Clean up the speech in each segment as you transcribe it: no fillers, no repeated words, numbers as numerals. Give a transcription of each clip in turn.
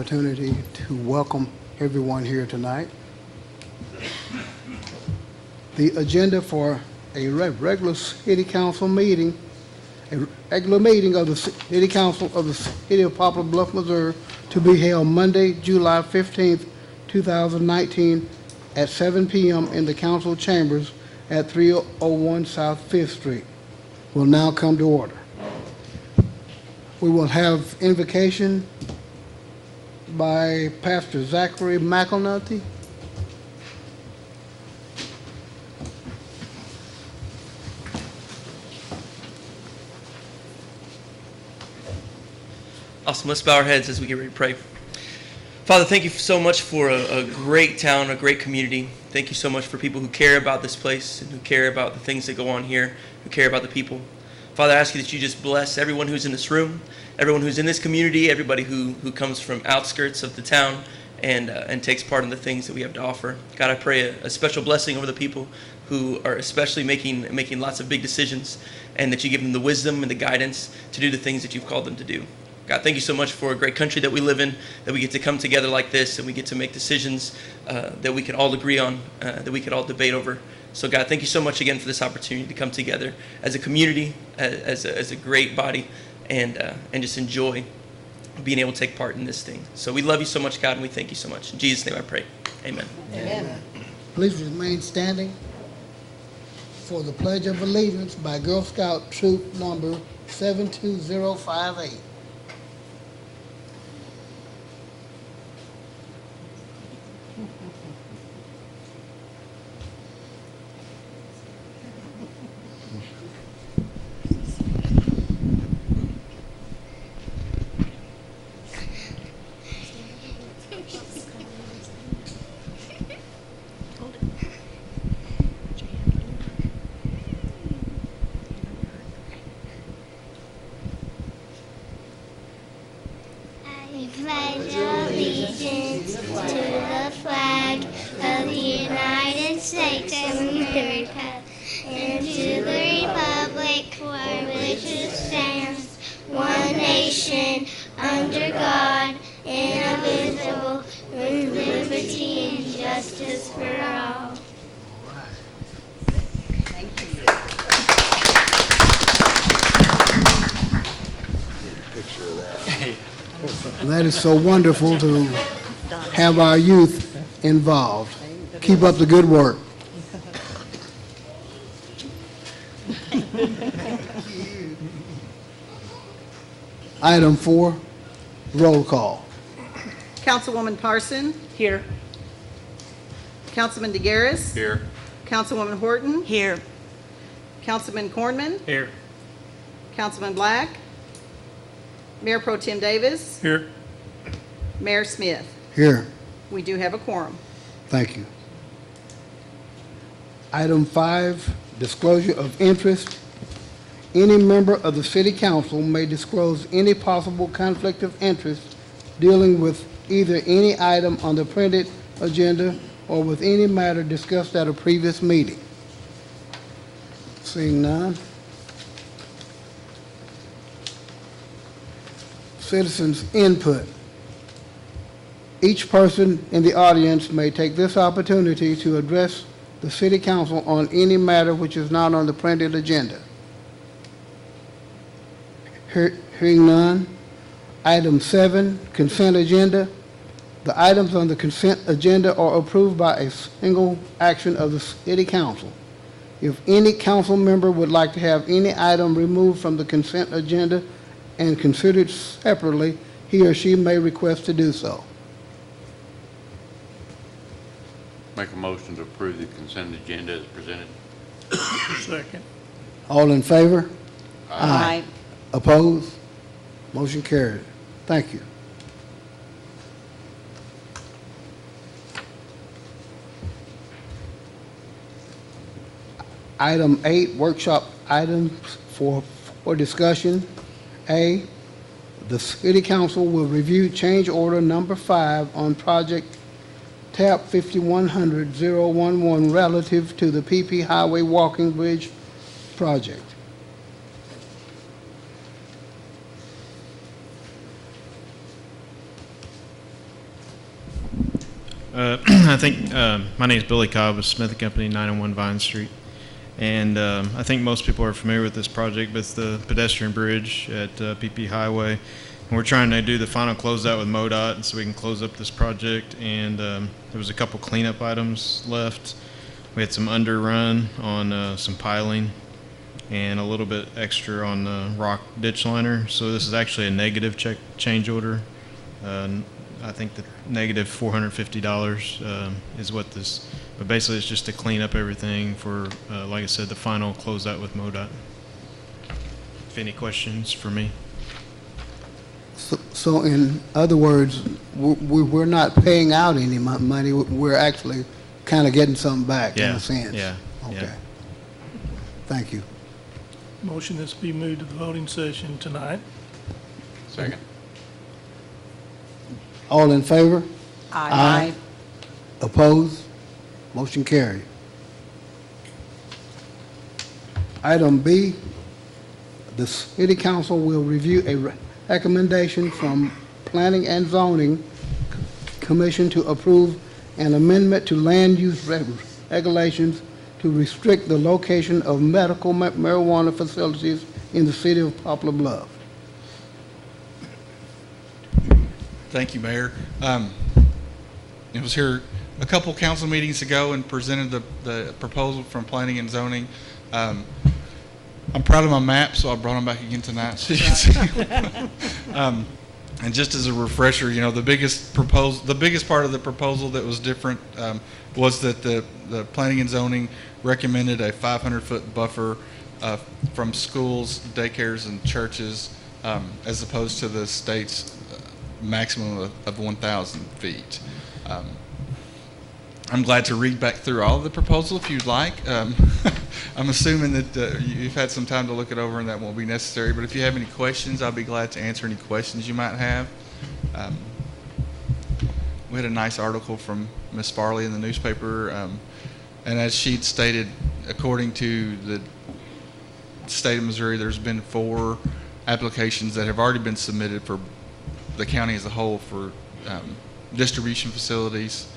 opportunity to welcome everyone here tonight. The agenda for a regular city council meeting, a regular meeting of the city council of the city of Poplar, Bluff, Missouri, to be held Monday, July 15th, 2019 at 7 p.m. in the council chambers at 301 South 5th Street will now come to order. We will have invocation by Pastor Zachary McAnulty. Awesome. Let's bow our heads as we get ready to pray. Father, thank you so much for a great town, a great community. Thank you so much for people who care about this place and who care about the things that go on here, who care about the people. Father, I ask you that you just bless everyone who's in this room, everyone who's in this community, everybody who comes from outskirts of the town and takes part in the things that we have to offer. God, I pray a special blessing over the people who are especially making lots of big decisions, and that you give them the wisdom and the guidance to do the things that you've called them to do. God, thank you so much for a great country that we live in, that we get to come together like this and we get to make decisions that we can all agree on, that we can all debate over. So God, thank you so much again for this opportunity to come together as a community, as a great body, and just enjoy being able to take part in this thing. So we love you so much, God, and we thank you so much. In Jesus' name I pray. Amen. Amen. Please remain standing for the Pledge of Allegiance by Girl Scout Troop number 72058. Pledge allegiance to the flag of the United States of America and to the republic for which it stands, one nation, under God, indivisible, with liberty and justice for all. That is so wonderful to have our youth involved. Keep up the good work. Item 4, roll call. Councilwoman Parson. Here. Councilman DeGaris. Here. Councilwoman Horton. Here. Councilman Cornman. Here. Councilman Black. Mayor Pro Tem Davis. Here. Mayor Smith. Here. We do have a quorum. Thank you. Item 5, disclosure of interest. Any member of the city council may disclose any possible conflict of interest dealing with either any item on the printed agenda or with any matter discussed at a previous meeting. Seeing none. Citizens' input. Each person in the audience may take this opportunity to address the city council on any matter which is not on the printed agenda. Hearing none. Item 7, consent agenda. The items on the consent agenda are approved by a single action of the city council. If any council member would like to have any item removed from the consent agenda and considered separately, he or she may request to do so. Make a motion to approve the consent agenda as presented. Second. All in favor? Aye. Opposed? Motion carried. Thank you. Item 8, workshop items for discussion. A, the City Council will review change order number 5 on project TAP 5100-011 relative to the PP Highway Walking Bridge project. I think my name is Billy Cobb with Smith & Company, 901 Vine Street. And I think most people are familiar with this project, but it's the pedestrian bridge at PP Highway. And we're trying to do the final closeout with MoDOT, and so we can close up this project. And there was a couple cleanup items left. We had some underrun on some piling and a little bit extra on the rock ditch liner. So this is actually a negative change order. I think the negative $450 is what this, but basically it's just to clean up everything for, like I said, the final closeout with MoDOT. If any questions for me? So in other words, we're not paying out any money, we're actually kind of getting something back in a sense? Yeah. Okay. Thank you. Motion is to be moved to the voting session tonight. Second. All in favor? Aye. Opposed? Motion carried. Item B, the city council will review a recommendation from Planning and Zoning Commission to approve an amendment to land use regulations to restrict the location of medical marijuana facilities in the city of Poplar Bluff. Thank you, Mayor. I was here a couple council meetings ago and presented the proposal from Planning and Zoning. I'm proud of my map, so I brought them back again tonight so you can see. And just as a refresher, you know, the biggest part of the proposal that was different was that the Planning and Zoning recommended a 500-foot buffer from schools, daycares, and churches, as opposed to the state's maximum of 1,000 feet. I'm glad to read back through all of the proposal if you'd like. I'm assuming that you've had some time to look it over and that won't be necessary, but if you have any questions, I'll be glad to answer any questions you might have. We had a nice article from Ms. Farley in the newspaper, and as she'd stated, according to the state of Missouri, there's been 4 applications that have already been submitted for the county as a whole for distribution facilities,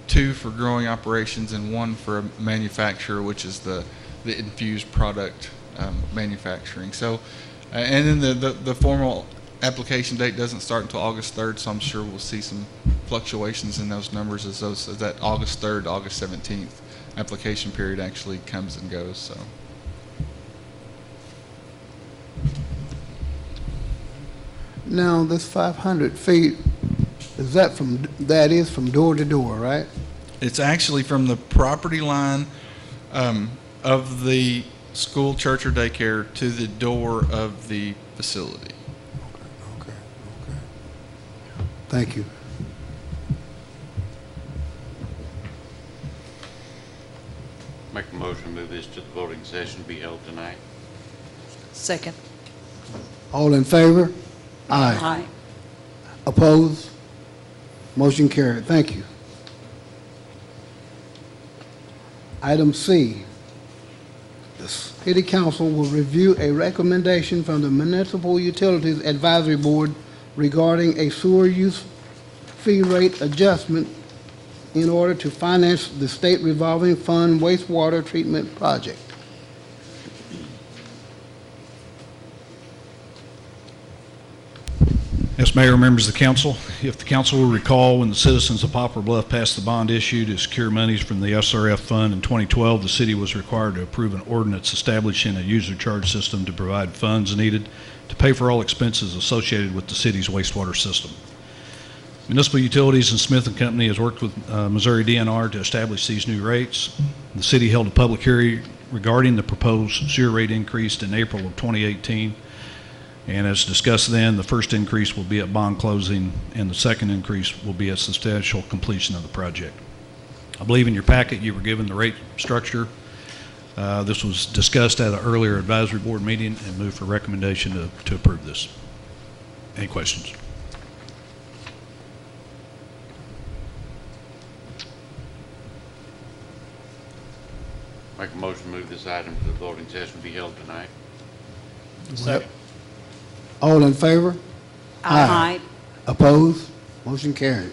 2 for growing operations, and 1 for a manufacturer, which is the infused product manufacturing. So, and then the formal application date doesn't start until August 3rd, so I'm sure we'll see some fluctuations in those numbers as that August 3rd to August 17th application period actually comes and goes. So. Now, this 500 feet, is from door to door, right? It's actually from the property line of the school, church, or daycare to the door of the facility. Okay. Thank you. Make a motion to move this to the voting session to be held tonight. Second. All in favor? Aye. Opposed? Motion carried. Thank you. Item C, the City Council will review a recommendation from the Municipal Utilities Advisory Board regarding a sewer use fee rate adjustment in order to finance the State Revolving Fund wastewater treatment project. Yes, Mayor, members of the council. If the council will recall, when the citizens of Poplar Bluff passed the bond issue to secure monies from the SRF fund in 2012, the city was required to approve an ordinance establishing a user charge system to provide funds needed to pay for all expenses associated with the city's wastewater system. Municipal Utilities and Smith & Company has worked with Missouri DNR to establish these new rates. The city held a public hearing regarding the proposed sewer rate increase in April of 2018. And as discussed then, the first increase will be at bond closing, and the second increase will be at substantial completion of the project. I believe in your packet you were given the rate structure. This was discussed at an earlier advisory board meeting and moved for recommendation to approve this. Any questions? Make a motion to move this item to the voting session to be held tonight. Second. All in favor? Aye. Opposed? Motion carried.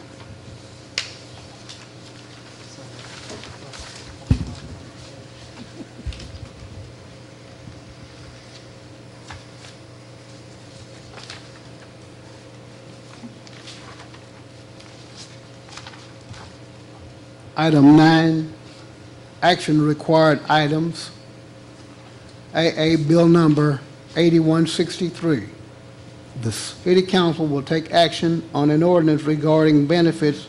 Item 9, action required items. AA Bill Number 8163. The City Council will take action on an ordinance regarding benefits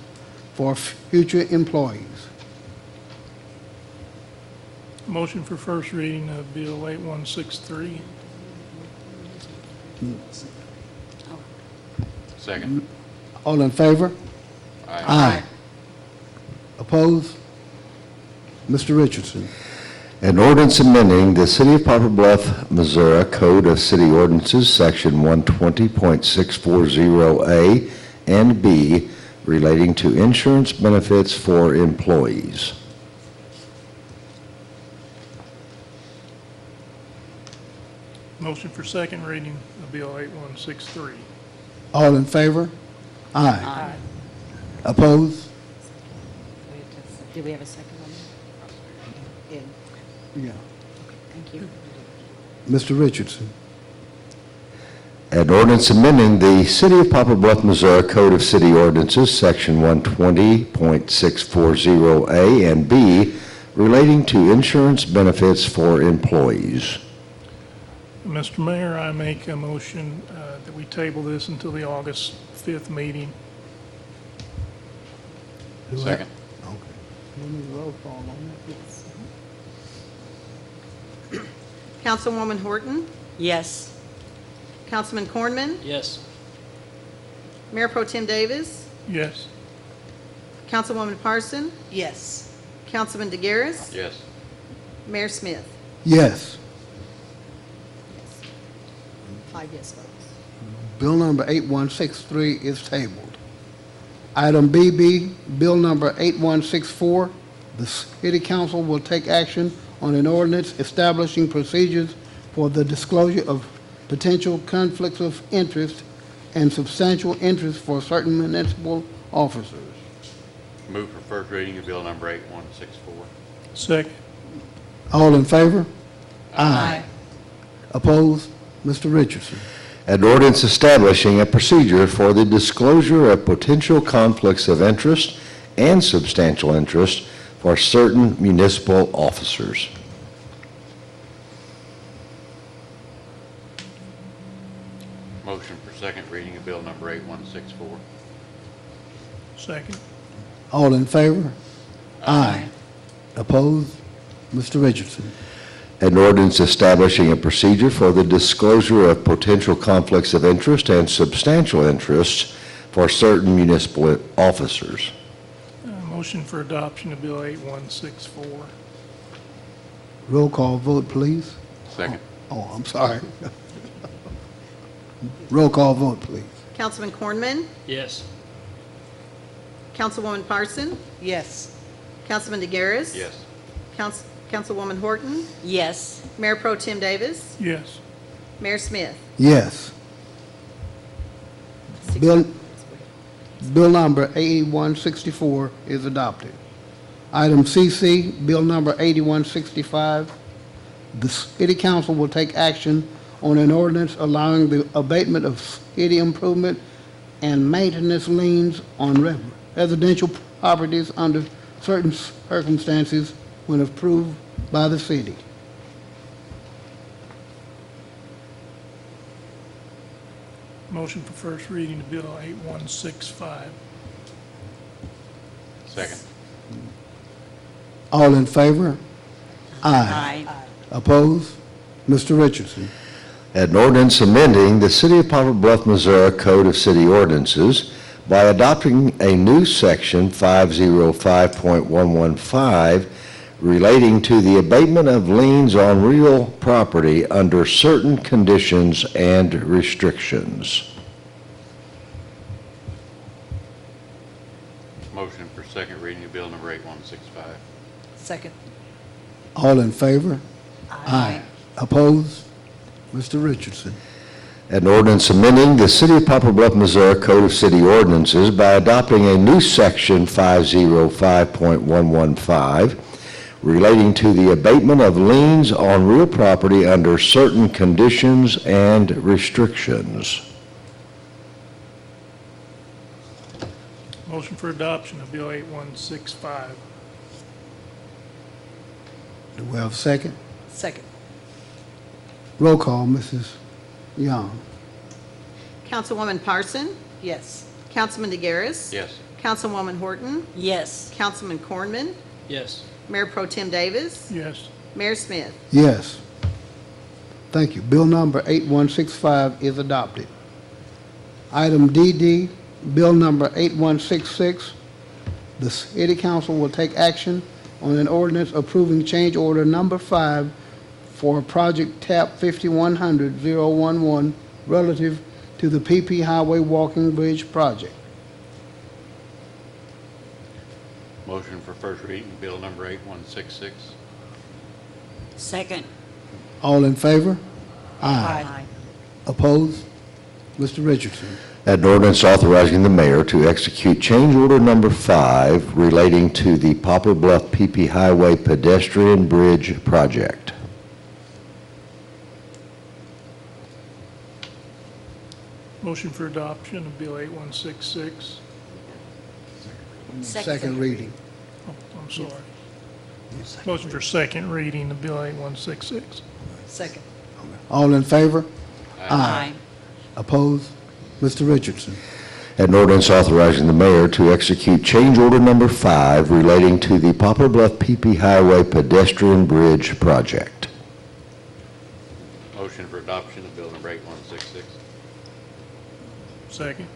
for future employees. Motion for first reading of Bill 8163. Second. All in favor? Aye. Opposed? Mr. Richardson. An ordinance amending the City of Poplar Bluff, Missouri Code of City Ordinances, Section 120.640A and B, relating to insurance benefits for employees. Motion for second reading of Bill 8163. All in favor? Aye. Opposed? Do we have a second on that? Yeah. Thank you. Mr. Richardson. An ordinance amending the City of Poplar Bluff, Missouri Code of City Ordinances, Section 120.640A and B, relating to insurance benefits for employees. Mr. Mayor, I make a motion that we table this until the August 5th meeting. Second. Okay. We need a roll call on that. Councilwoman Horton, Yes. Councilman Cornman, Yes. Mayor Pro Tem Davis, Yes. Councilwoman Parson, Yes. Councilman DeGaris, Yes. Mayor Smith. Yes. 5 yes votes. Bill number 8163 is tabled. Item BB, Bill number 8164. The City Council will take action on an ordinance establishing procedures for the disclosure of potential conflicts of interest and substantial interest for certain municipal officers. Move for first reading of Bill Number 8164. Second. All in favor? Aye. Opposed? Mr. Richardson. An ordinance establishing a procedure for the disclosure of potential conflicts of interest and substantial interest for certain municipal officers. Motion for second reading of Bill Number 8164. Second. All in favor? Aye. Opposed? Mr. Richardson. An ordinance establishing a procedure for the disclosure of potential conflicts of interest and substantial interests for certain municipal officers. Motion for adoption of Bill 8164. Roll call vote, please. Second. Oh, I'm sorry. Roll call vote, please. Councilman Cornman, Yes. Councilwoman Parson, Yes. Councilman DeGaris. Yes. Councilwoman Horton, Yes. Mayor Pro Tem Davis, Yes. Mayor Smith. Yes. Bill number 8164 is adopted. Item CC, Bill number 8165. The City Council will take action on an ordinance allowing the abatement of city improvement and maintenance liens on residential properties under certain circumstances when approved by the city. Motion for first reading of Bill 8165. Second. All in favor? Aye. Opposed? Mr. Richardson. An ordinance amending the City of Poplar Bluff, Missouri Code of City Ordinances by adopting a new section 505.115 relating to the abatement of liens on real property under certain conditions and restrictions. Motion for second reading of Bill Number 8165. Second. All in favor? Aye. Opposed? Mr. Richardson. An ordinance amending the City of Poplar Bluff, Missouri Code of City Ordinances by adopting a new section 505.115 relating to the abatement of liens on real property under certain conditions and restrictions. Motion for adoption of Bill 8165. we have a second? Second. Roll call, Mrs. Young. Councilwoman Parson, Yes. Councilman DeGaris. Yes. Councilwoman Horton, Yes. Councilman Cornman, Yes. Mayor Pro Tem Davis, Yes. Mayor Smith. Yes. Thank you. Bill number 8165 is adopted. Item DD, Bill number 8166. The City Council will take action on an ordinance approving change order number 5 for Project TAP 5100-011 relative to the PP Highway Walking Bridge project. Motion for first reading, bill number 8166. Second. All in favor? Aye. Opposed? Mr. Richardson. An ordinance authorizing the mayor to execute change order number 5 relating to the Poplar Bluff PP Highway pedestrian bridge project. Motion for adoption of Bill 8166. Second reading. Oh, I'm sorry. Motion for second reading of Bill 8166. Second. All in favor? Aye. Opposed? Mr. Richardson. An ordinance authorizing the mayor to execute change order number 5 relating to the Poplar Bluff PP Highway pedestrian bridge project. Motion for adoption of bill number 8166. Second.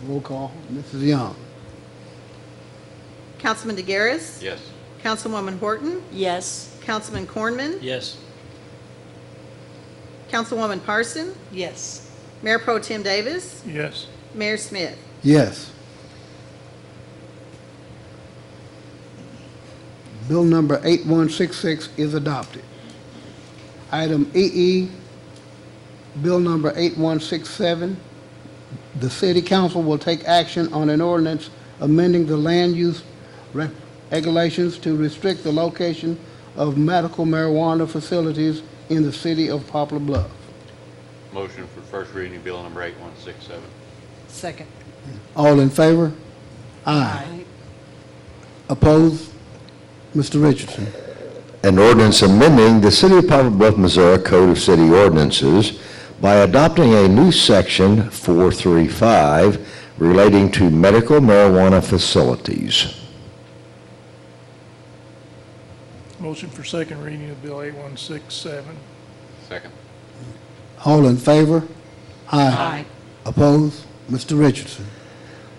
Roll call, Mrs. Young. Councilman DeGaris. Yes. Councilwoman Horton, Yes. Councilman Cornman, Yes. Councilwoman Parson, Yes. Mayor Pro Tem Davis, Yes. Mayor Smith. Yes. Bill number 8166 is adopted. Item EE, Bill number 8167. The City Council will take action on an ordinance amending the land use regulations to restrict the location of medical marijuana facilities in the city of Poplar Bluff. Motion for first reading, bill number 8167. Second. All in favor? Aye. Opposed? Mr. Richardson. An ordinance amending the City of Poplar Bluff, Missouri Code of City Ordinances by adopting a new section 435 relating to medical marijuana facilities. Motion for second reading of Bill 8167. Second. All in favor? Aye. Opposed? Mr. Richardson.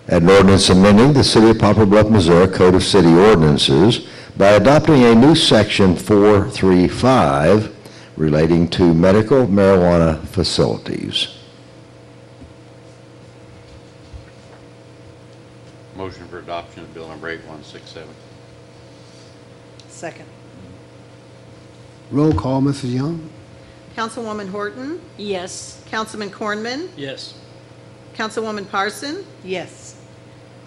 An ordinance amending the City of Poplar Bluff, Missouri Code of City Ordinances by adopting a new section 435 relating to medical marijuana facilities. Motion for adoption of bill number 8167. Second. Roll call, Mrs. Young. Councilwoman Horton, Yes. Councilman Cornman, Yes. Councilwoman Parson, Yes.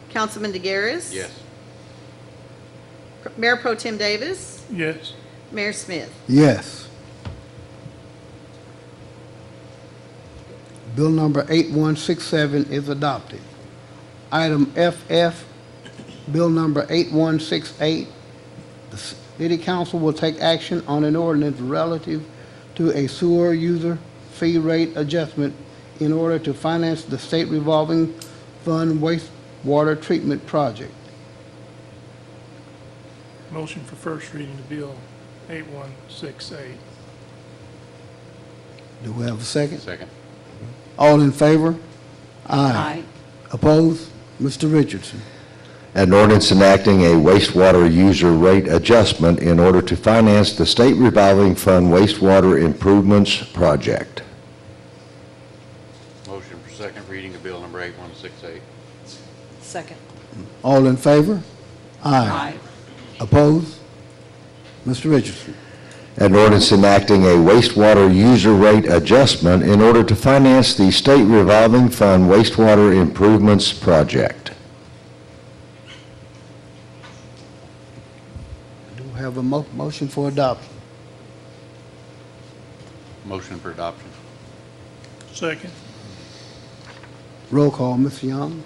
Councilman DeGaris. Yes. Mayor Pro Tem Davis, Yes. Mayor Smith. Yes. Bill number 8167 is adopted. Item FF, Bill number 8168. The City Council will take action on an ordinance relative to a sewer user fee rate adjustment in order to finance the state revolving fund wastewater treatment project. Motion for first reading of Bill 8168. Do we have a second? Second. All in favor? Aye. Opposed? Mr. Richardson. An ordinance enacting a wastewater user rate adjustment in order to finance the state revolving fund wastewater improvements project. Motion for second reading of bill number 8168. Second. All in favor? Aye. Opposed? Mr. Richardson. An ordinance enacting a wastewater user rate adjustment in order to finance the state revolving fund wastewater improvements project. Do we have a motion for adoption? Motion for adoption. Second. Roll call, Ms. Young.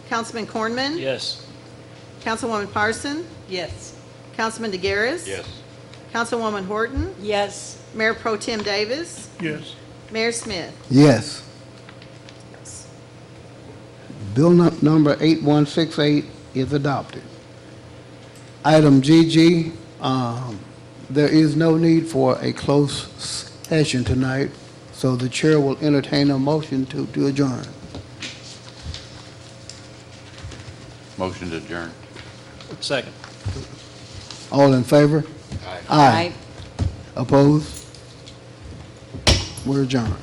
Councilman Cornman, Yes. Councilwoman Parson, Yes. Councilman DeGaris. Yes. Councilwoman Horton, Yes. Mayor Pro Tem Davis, Yes. Mayor Smith. Yes. Bill number 8168 is adopted. Item GG, there is no need for a closed session tonight, so the chair will entertain a motion to adjourn. Motion to adjourn. Second. All in favor? Aye. Opposed? We're adjourned.